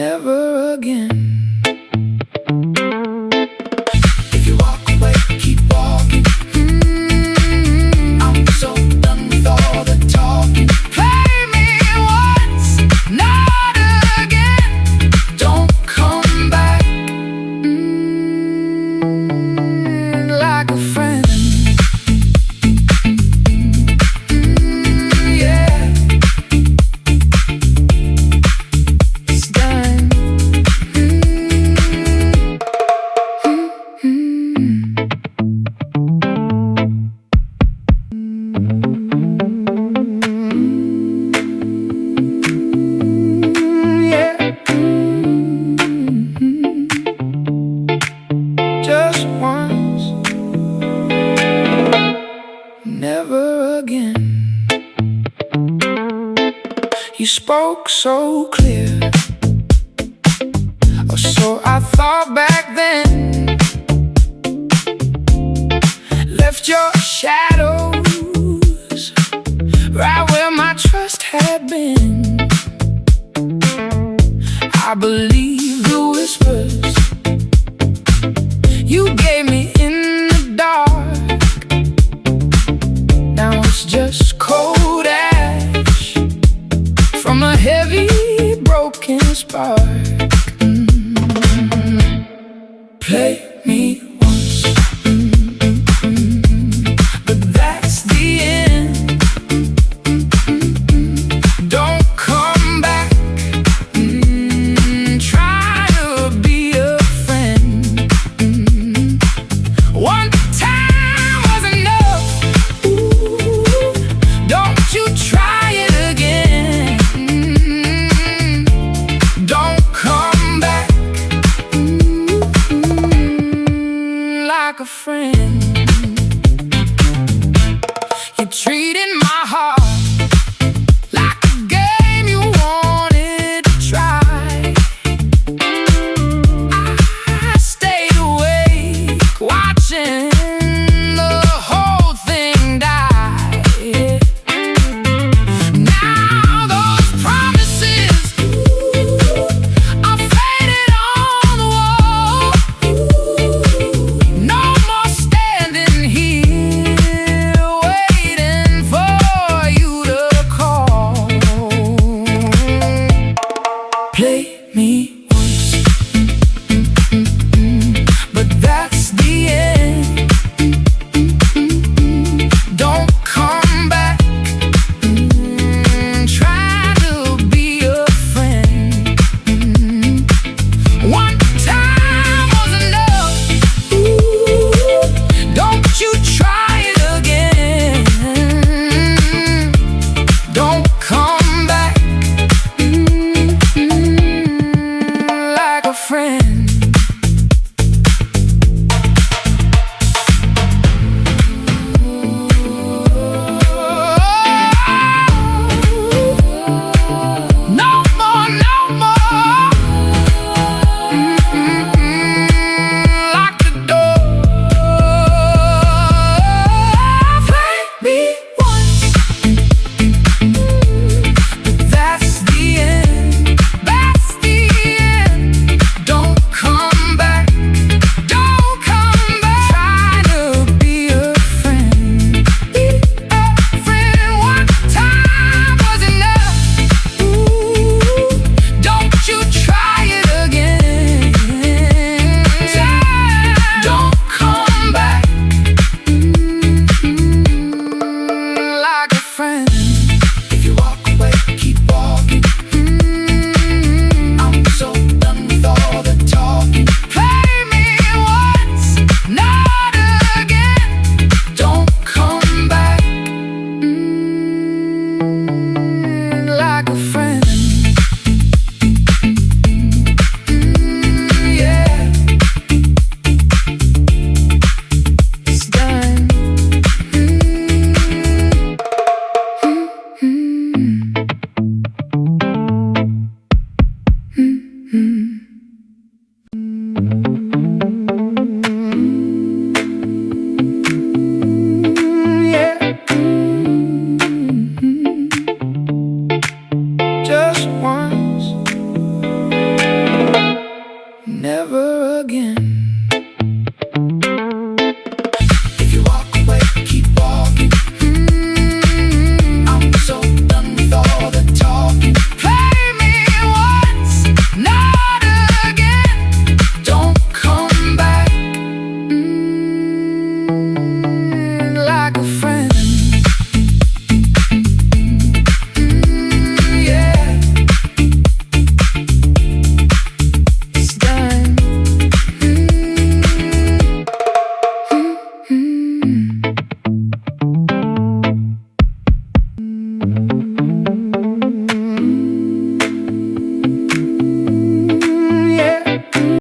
never again. If you walk away, keep walking. I'm so done with all the talking. Play me once, not again. Don't come back like a friend. Just once, never again. You spoke so clear, or so I thought back then. Left your shadows right where my trust had been. I believe the whispers you gave me in the dark. Now it's just cold ash from a heavy broken spark. Play me once, but that's the end. Don't come back. Try to be a friend. One time was enough. Ooh, don't you try it again. Don't come back like a friend. You treated my heart like a game you wanted to try. I stayed awake watching the whole thing die. Now those promises are faded on the wall. No more standing here waiting for you to call. Play me once, but that's the end.